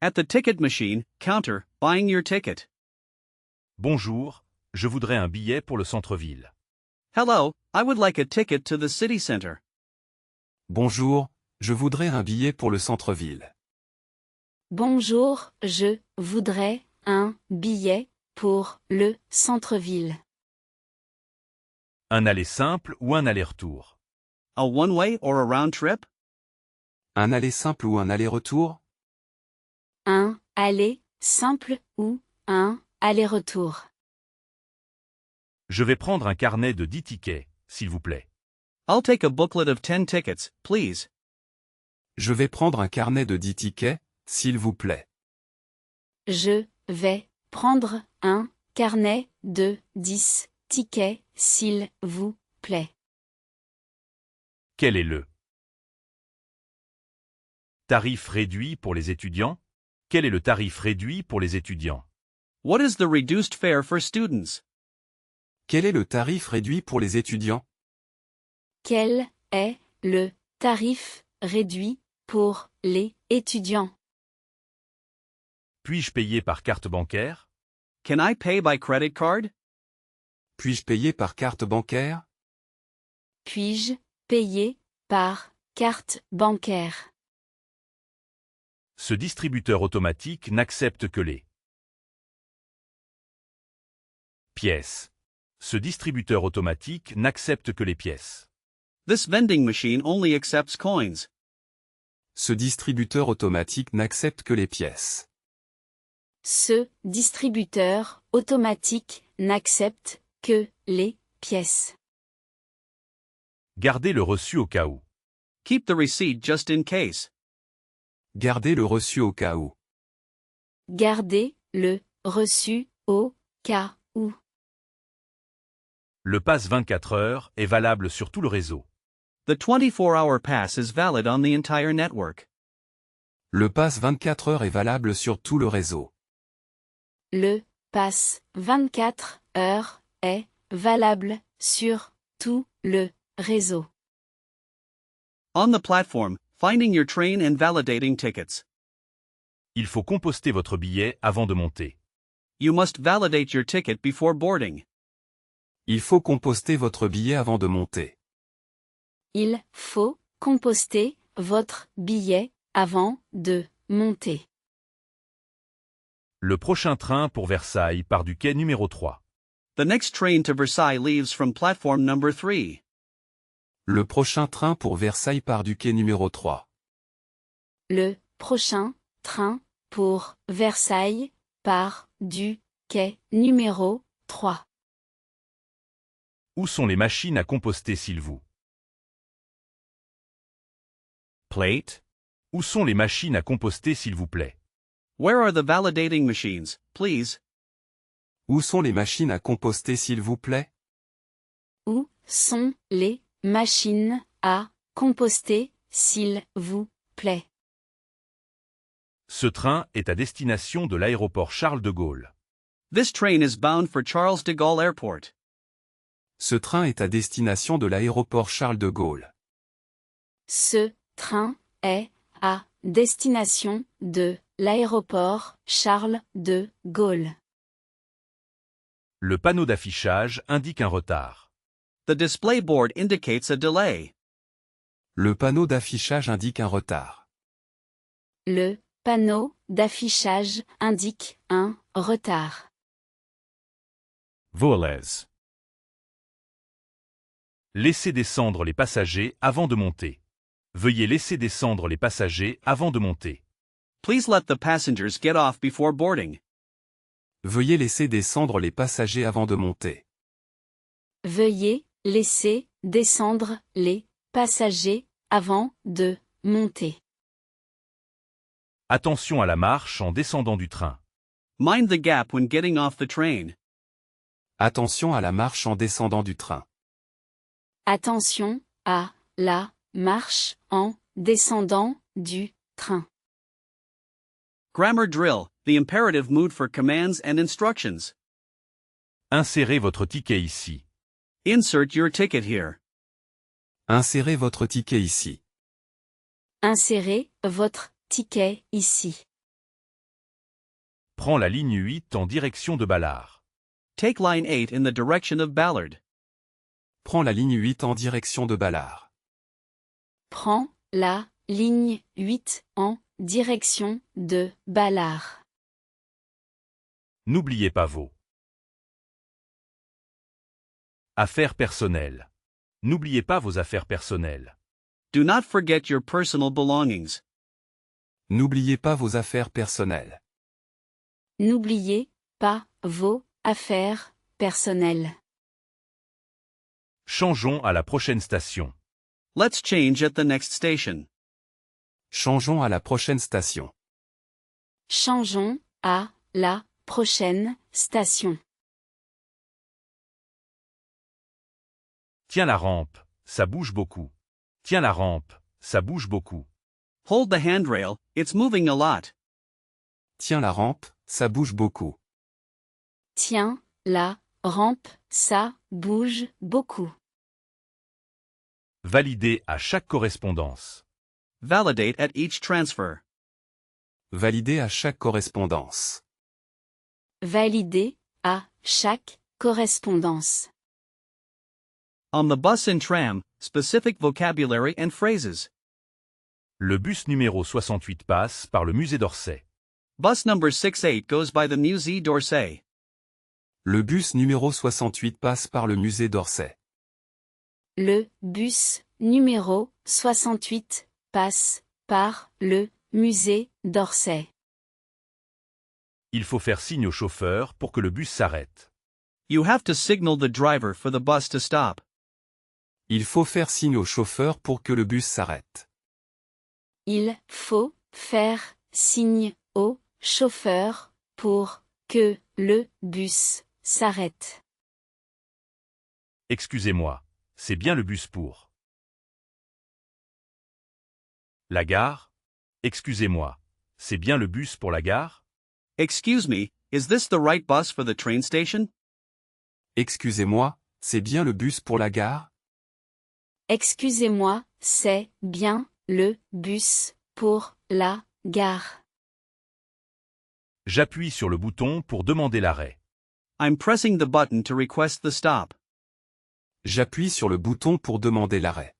At the ticket machine, counter, buying your ticket. Bonjour, je voudrais un billet pour le centre-ville. Hello, I would like a ticket to the city center. Bonjour, je voudrais un billet pour le centre-ville. Bonjour, je voudrais un billet pour le centre-ville. Un aller simple ou un aller-retour. A one-way or a round trip? Un aller simple ou un aller-retour? Un aller simple ou un aller-retour. Je vais prendre un carnet de 10 tickets, s'il vous plaît. I'll take a booklet of 10 tickets, please. Je vais prendre un carnet de 10 tickets, s'il vous plaît. Je vais prendre un carnet de 10 tickets, s'il vous plaît. Quel est le tarif réduit pour les étudiants? Quel est le tarif réduit pour les étudiants? What is the reduced fare for students? Quel est le tarif réduit pour les étudiants? Quel est le tarif réduit pour les étudiants? Puis-je payer par carte bancaire? Can I pay by credit card? Puis-je payer par carte bancaire? Puis-je payer par carte bancaire? Ce distributeur automatique n'accepte que les pièces. Ce distributeur automatique n'accepte que les pièces. This vending machine only accepts coins. Ce distributeur automatique n'accepte que les pièces. Ce distributeur automatique n'accepte que les pièces. Gardez le reçu au cas où. Keep the receipt just in case. Gardez le reçu au cas où. Gardez le reçu au cas où. Le pass 24 heures est valable sur tout le réseau. The 24-hour pass is valid on the entire network. Le pass 24 heures est valable sur tout le réseau. Le pass 24 heures est valable sur tout le réseau. On the platform, finding your train and validating tickets. Il faut composter votre billet avant de monter. You must validate your ticket before boarding. Il faut composter votre billet avant de monter. Il faut composter votre billet avant de monter. Le prochain train pour Versailles part du quai numéro 3. The next train to Versailles leaves from platform number 3. Le prochain train pour Versailles part du quai numéro 3. Le prochain train pour Versailles part du quai numéro 3. Où sont les machines à composter s'il vous Plate. Où sont les machines à composter s'il vous plaît? Where are the validating machines, please? Où sont les machines à composter s'il vous plaît? Où sont les machines à composter, s'il vous plaît? Ce train est à destination de l'aéroport Charles de Gaulle. This train is bound for Charles de Gaulle Airport. Ce train est à destination de l'aéroport Charles de Gaulle. Ce train est à destination de l'aéroport Charles de Gaulle. Le panneau d'affichage indique un retard. The display board indicates a delay. Le panneau d'affichage indique un retard. Le panneau d'affichage indique un retard. Volez. Laissez descendre les passagers avant de monter. Veuillez laisser descendre les passagers avant de monter. Please let the passengers get off before boarding. Veuillez laisser descendre les passagers avant de monter. Veuillez laisser descendre les passagers avant de monter. Attention à la marche en descendant du train. Mind the gap when getting off the train. Attention à la marche en descendant du train. Attention à la marche en descendant du train. Grammar drill, the imperative mood for commands and instructions. Insérez votre ticket ici. Insert your ticket here. Insérez votre ticket ici. Insérez votre ticket ici. Prends la ligne 8 en direction de Ballard. Take line 8 in the direction of Ballard. Prends la ligne 8 en direction de Ballard. Prends la ligne 8 en direction de Ballard. N'oubliez pas vos affaires personnelles. N'oubliez pas vos affaires personnelles. Do not forget your personal belongings. N'oubliez pas vos affaires personnelles. N'oubliez pas vos affaires personnelles. Changeons à la prochaine station. Let's change at the next station. Changeons à la prochaine station. Changeons à la prochaine station. Tiens la rampe, ça bouge beaucoup. Tiens la rampe, ça bouge beaucoup. Hold the handrail, it's moving a lot. Tiens la rampe, ça bouge beaucoup. Tiens, la rampe, ça bouge beaucoup. Validez à chaque correspondance. Validate at each transfer. Valider à chaque correspondance. Valider à chaque correspondance. On the bus and tram, specific vocabulary and phrases. Le bus numéro 68 passe par le musée d'Orsay. Bus number 68 goes by the Musée d'Orsay. Le bus numéro 68 passe par le musée d'Orsay. Le bus numéro 68 passe par le musée d'Orsay. Il faut faire signe au chauffeur pour que le bus s'arrête. You have to signal the driver for the bus to stop. Il faut faire signe au chauffeur pour que le bus s'arrête. Il faut faire signe au chauffeur pour que le bus s'arrête. Excusez-moi, c'est bien le bus pour la gare? Excusez-moi, c'est bien le bus pour la gare? Excuse me, is this the right bus for the train station? Excusez-moi, c'est bien le bus pour la gare? Excusez-moi, c'est bien le bus pour la gare. J'appuie sur le bouton pour demander l'arrêt. I'm pressing the button to request the stop. J'appuie sur le bouton pour demander l'arrêt.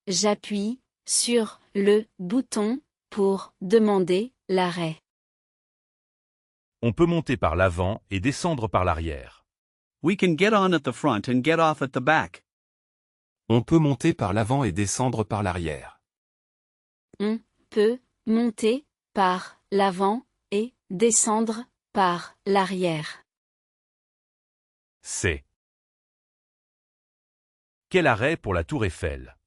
J'appuie sur le bouton pour demander l'arrêt. On peut monter par l'avant et descendre par l'arrière. We can get on at the front and get off at the back. On peut monter par l'avant et descendre par l'arrière. On peut monter par l'avant et descendre par l'arrière. C'est quel arrêt pour la Tour Eiffel?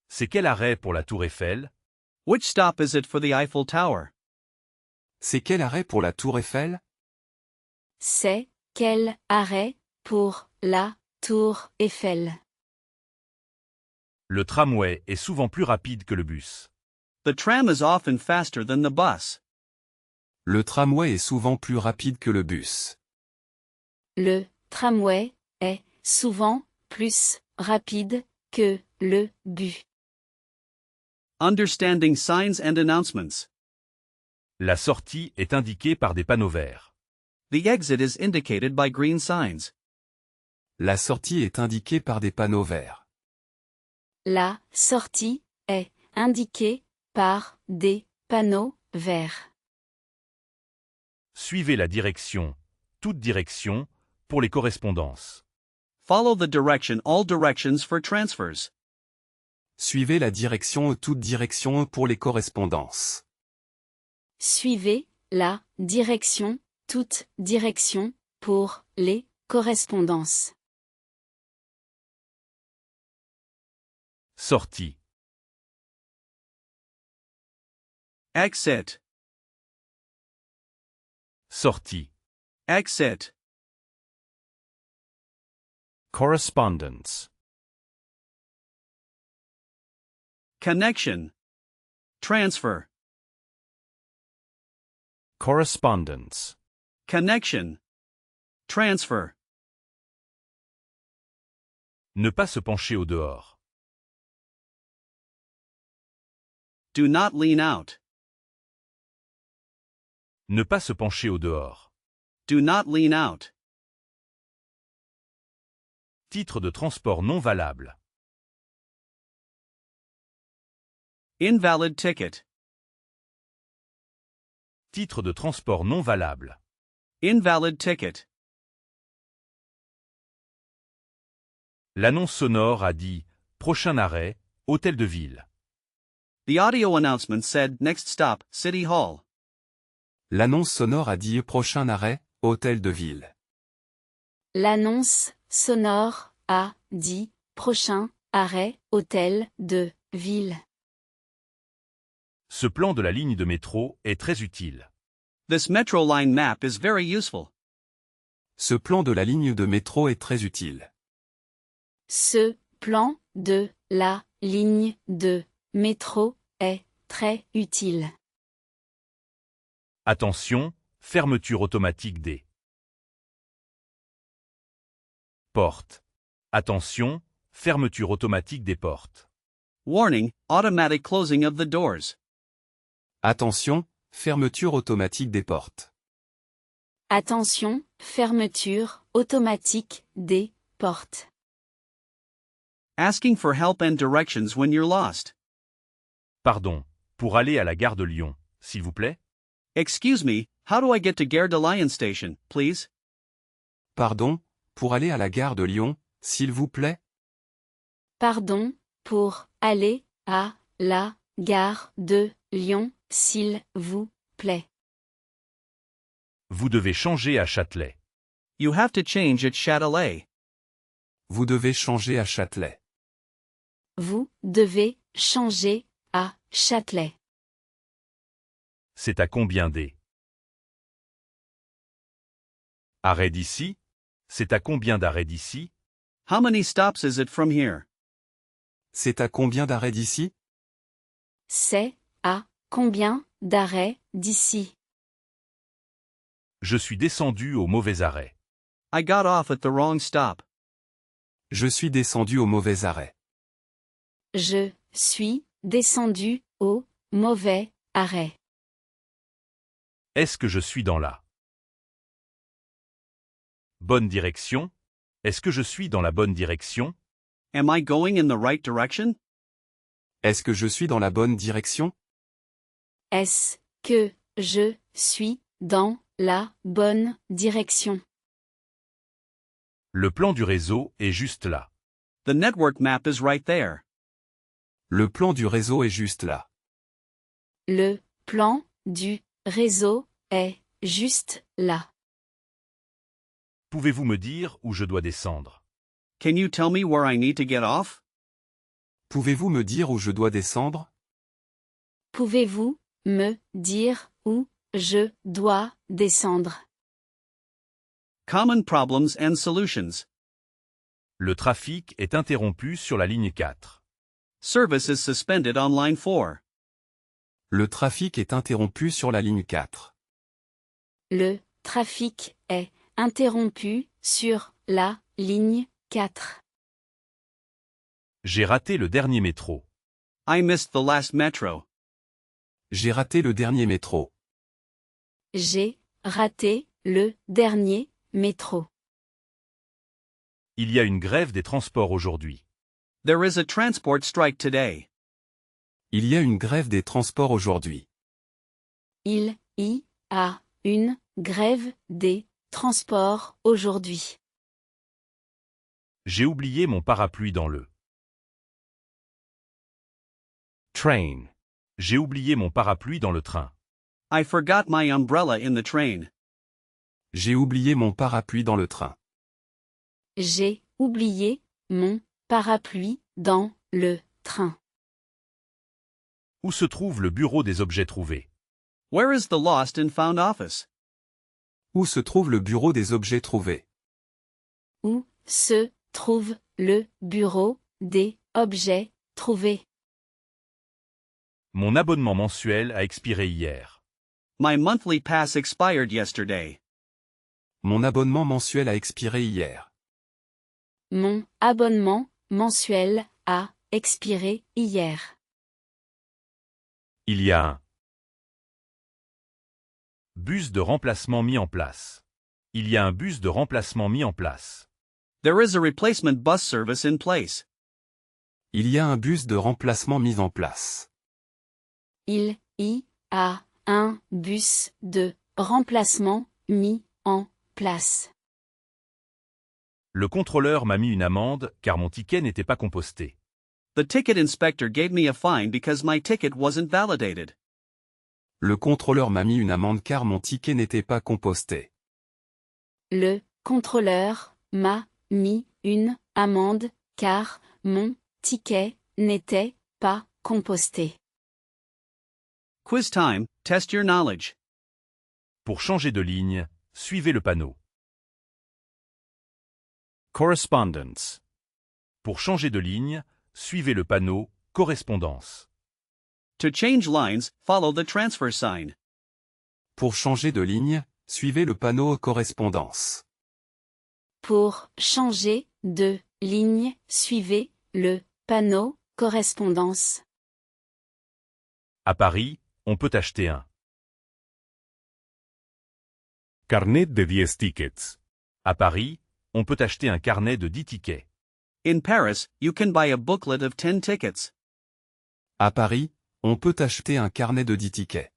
C'est quel arrêt pour la Tour Eiffel? Which stop is it for the Eiffel Tower? C'est quel arrêt pour la Tour Eiffel? C'est quel arrêt pour la Tour Eiffel? Le tramway est souvent plus rapide que le bus. The tram is often faster than the bus. Le tramway est souvent plus rapide que le bus. Le tramway est souvent plus rapide que le bus. Understanding signs and announcements. La sortie est indiquée par des panneaux verts. The exit is indicated by green signs. La sortie est indiquée par des panneaux verts. La sortie est indiquée par des panneaux verts. Suivez la direction, toute direction, pour les correspondances. Follow the direction, all directions for transfers. Suivez la direction toute direction pour les correspondances. Suivez la direction, toute direction, pour les correspondances. Sortie. Exit. Sortie. Exit. Correspondence. Connection. Transfer. Correspondence. Connection. Transfer. Ne pas se pencher au dehors. Do not lean out. Ne pas se pencher au dehors. Do not lean out. Titre de transport non valable. Invalid ticket. Titre de transport non valable. Invalid ticket. L'annonce sonore a dit « Prochain arrêt, Hôtel de Ville ». The audio announcement said next stop, City Hall. L'annonce sonore a dit prochain arrêt, Hôtel de Ville. L'annonce sonore a dit prochain arrêt hôtel de ville. Ce plan de la ligne de métro est très utile. This metro line map is very useful. Ce plan de la ligne de métro est très utile. Ce plan de la ligne de métro est très utile. Attention, fermeture automatique des portes. Attention, fermeture automatique des portes. Warning, automatic closing of the doors. Attention, fermeture automatique des portes. Attention, fermeture automatique des portes. Asking for help and directions when you're lost. Pardon, pour aller à la gare de Lyon, s'il vous plaît? Excuse me, how do I get to Gare de Lyon station, please? Pardon, pour aller à la gare de Lyon, s'il vous plaît? Pardon, pour aller à la gare de Lyon, s'il vous plaît. Vous devez changer à Châtelet. You have to change at Châtelet. Vous devez changer à Châtelet. Vous devez changer à Châtelet. C'est à combien des arrêts d'ici? C'est à combien d'arrêts d'ici? How many stops is it from here? C'est à combien d'arrêts d'ici? C'est à combien d'arrêts d'ici? Je suis descendu au mauvais arrêt. I got off at the wrong stop. Je suis descendu au mauvais arrêt. Je suis descendu au mauvais arrêt. Est-ce que je suis dans la bonne direction? Est-ce que je suis dans la bonne direction? Am I going in the right direction? Est-ce que je suis dans la bonne direction? Est-ce que je suis dans la bonne direction? Le plan du réseau est juste là. The network map is right there. Le plan du réseau est juste là. Le plan du réseau est juste là. Pouvez-vous me dire où je dois descendre? Can you tell me where I need to get off? Pouvez-vous me dire où je dois descendre? Pouvez-vous me dire où je dois descendre? Common problems and solutions. Le trafic est interrompu sur la ligne 4. Service is suspended on line 4. Le trafic est interrompu sur la ligne 4. Le trafic est interrompu sur la ligne 4. J'ai raté le dernier métro. I missed the last metro. J'ai raté le dernier métro. J'ai raté le dernier métro. Il y a une grève des transports aujourd'hui. There is a transport strike today. Il y a une grève des transports aujourd'hui. Il y a une grève des transports aujourd'hui. J'ai oublié mon parapluie dans le train. J'ai oublié mon parapluie dans le train. I forgot my umbrella in the train. J'ai oublié mon parapluie dans le train. J'ai oublié mon parapluie dans le train. Où se trouve le bureau des objets trouvés? Where is the lost and found office? Où se trouve le bureau des objets trouvés? Où se trouve le bureau des objets trouvés? Mon abonnement mensuel a expiré hier. My monthly pass expired yesterday. Mon abonnement mensuel a expiré hier. Mon abonnement mensuel a expiré hier. Il y a un Bus de remplacement mis en place. Il y a un bus de remplacement mis en place. There is a replacement bus service in place. Il y a un bus de remplacement mis en place. Il y a un bus de remplacement mis en place. Le contrôleur m'a mis une amende car mon ticket n'était pas composté. The ticket inspector gave me a fine because my ticket wasn't validated. Le contrôleur m'a mis une amende car mon ticket n'était pas composté. Le contrôleur m'a mis une amende car mon ticket n'était pas composté. Quiz time, test your knowledge. Pour changer de ligne, suivez le panneau. Correspondence. Pour changer de ligne, suivez le panneau Correspondance. To change lines, follow the transfer sign. Pour changer de ligne, suivez le panneau Correspondance. Pour changer de ligne, suivez le panneau Correspondance. À Paris, on peut acheter un Carnet de 10 tickets. À Paris, on peut acheter un carnet de 10 tickets. In Paris, you can buy a booklet of 10 tickets. À Paris, on peut acheter un carnet de 10 tickets.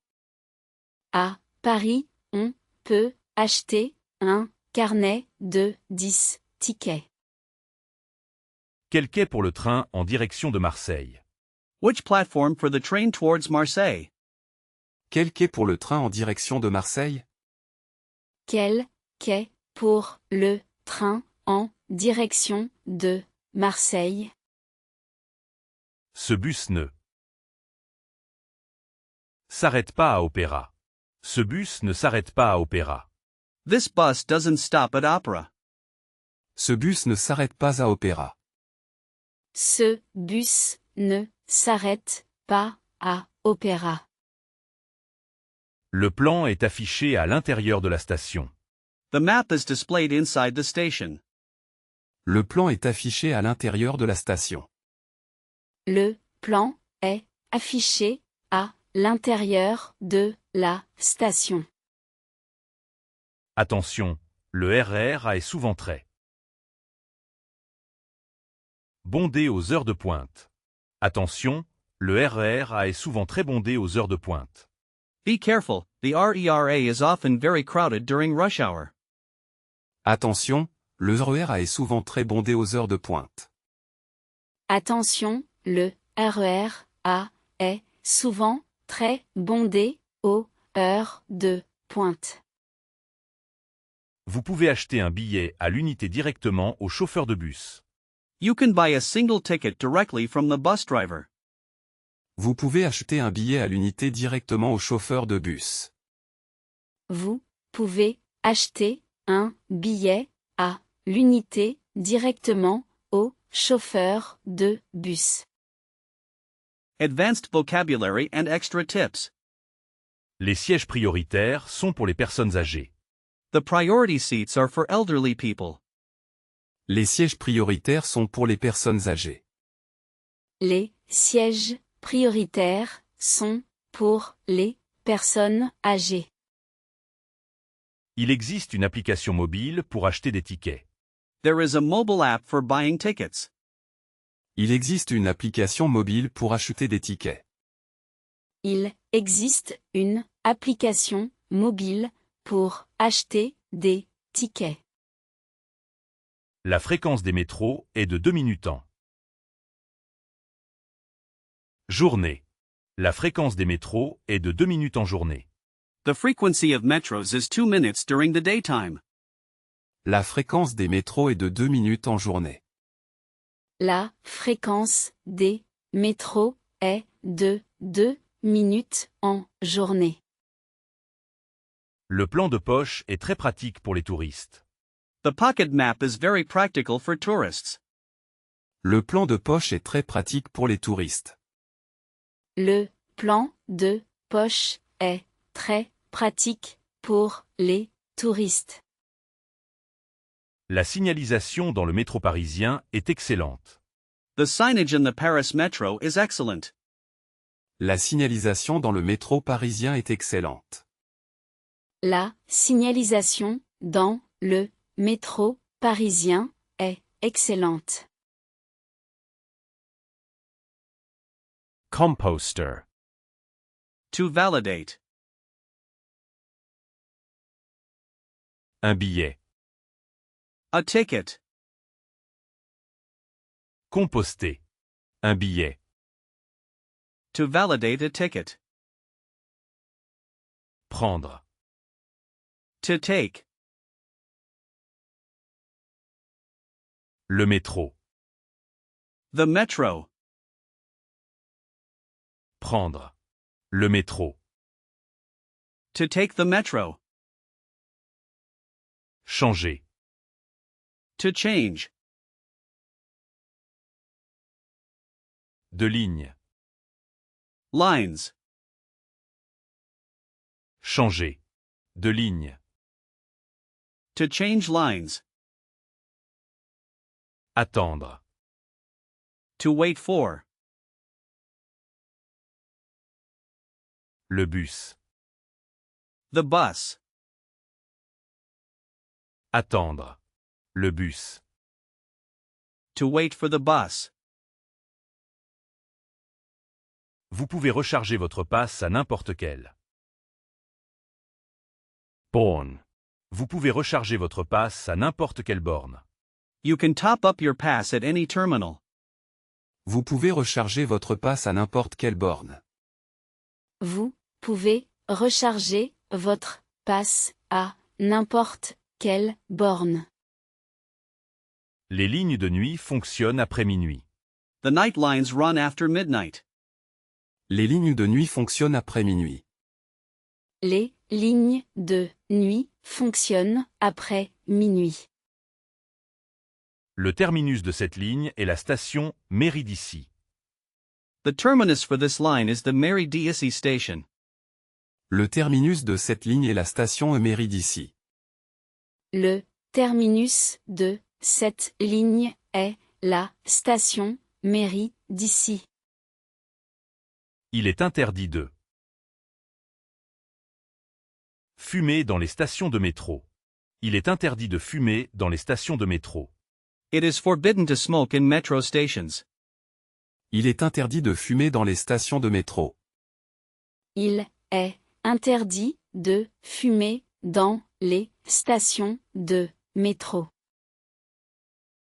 À Paris, on peut acheter un carnet de 10 tickets. Quel quai pour le train en direction de Marseille? Which platform for the train towards Marseille? Quel quai pour le train en direction de Marseille? Quel quai pour le train en direction de Marseille? Ce bus ne s'arrête pas à Opéra. Ce bus ne s'arrête pas à Opéra. This bus doesn't stop at Opera. Ce bus ne s'arrête pas à Opéra. Ce bus ne s'arrête pas à Opéra. Le plan est affiché à l'intérieur de la station. The map is displayed inside the station. Le plan est affiché à l'intérieur de la station. Le plan est affiché à l'intérieur de la station. Attention, le RER est souvent très bondé aux heures de pointe. Attention, le RER est souvent très bondé aux heures de pointe. Be careful, the RERA is often very crowded during rush hour. Attention, le RER est souvent très bondé aux heures de pointe. Attention, le RER A est souvent très bondé aux heures de pointe. Vous pouvez acheter un billet à l'unité directement au chauffeur de bus. You can buy a single ticket directly from the bus driver. Vous pouvez acheter un billet à l'unité directement au chauffeur de bus. Vous pouvez acheter un billet à l'unité directement au chauffeur de bus. Advanced vocabulary and extra tips. Les sièges prioritaires sont pour les personnes âgées. The priority seats are for elderly people. Les sièges prioritaires sont pour les personnes âgées. Les sièges prioritaires sont pour les personnes âgées. Il existe une application mobile pour acheter des tickets. There is a mobile app for buying tickets. Il existe une application mobile pour acheter des tickets. Il existe une application mobile pour acheter des tickets. La fréquence des métros est de 2 minutes en journée. La fréquence des métros est de 2 minutes en journée. The frequency of metros is 2 minutes during the daytime. La fréquence des métros est de 2 minutes en journée. La fréquence des métros est de 2 minutes en journée. Le plan de poche est très pratique pour les touristes. The pocket map is very practical for tourists. Le plan de poche est très pratique pour les touristes. Le plan de poche est très pratique pour les touristes. La signalisation dans le métro parisien est excellente. The signage in the Paris Metro is excellent. La signalisation dans le métro parisien est excellente. La signalisation dans le métro parisien est excellente. Composter. To validate. Un billet. A ticket. Composter. Un billet. To validate a ticket. Prendre. To take. Le métro. The metro. Prendre. Le métro. To take the metro. Changer. To change. De ligne. Lines. Changer. De ligne. To change lines. Attendre. To wait for. Le bus. The bus. Attendre. Le bus. To wait for the bus. Vous pouvez recharger votre passe à n'importe quel. Born. Vous pouvez recharger votre passe à n'importe quelle borne. You can top up your pass at any terminal. Vous pouvez recharger votre passe à n'importe quelle borne. Vous pouvez recharger votre passe à n'importe quelle borne. Les lignes de nuit fonctionnent après minuit. The night lines run after midnight. Les lignes de nuit fonctionnent après minuit. Les lignes de nuit fonctionnent après minuit. Le terminus de cette ligne est la station Méridici. The terminus for this line is the Mary D. station. Le terminus de cette ligne est la station Méridici. Le terminus de cette ligne est la station Mairie d'ici. Il est interdit de fumer dans les stations de métro. Il est interdit de fumer dans les stations de métro. It is forbidden to smoke in metro stations. Il est interdit de fumer dans les stations de métro. Il est interdit de fumer dans les stations de métro.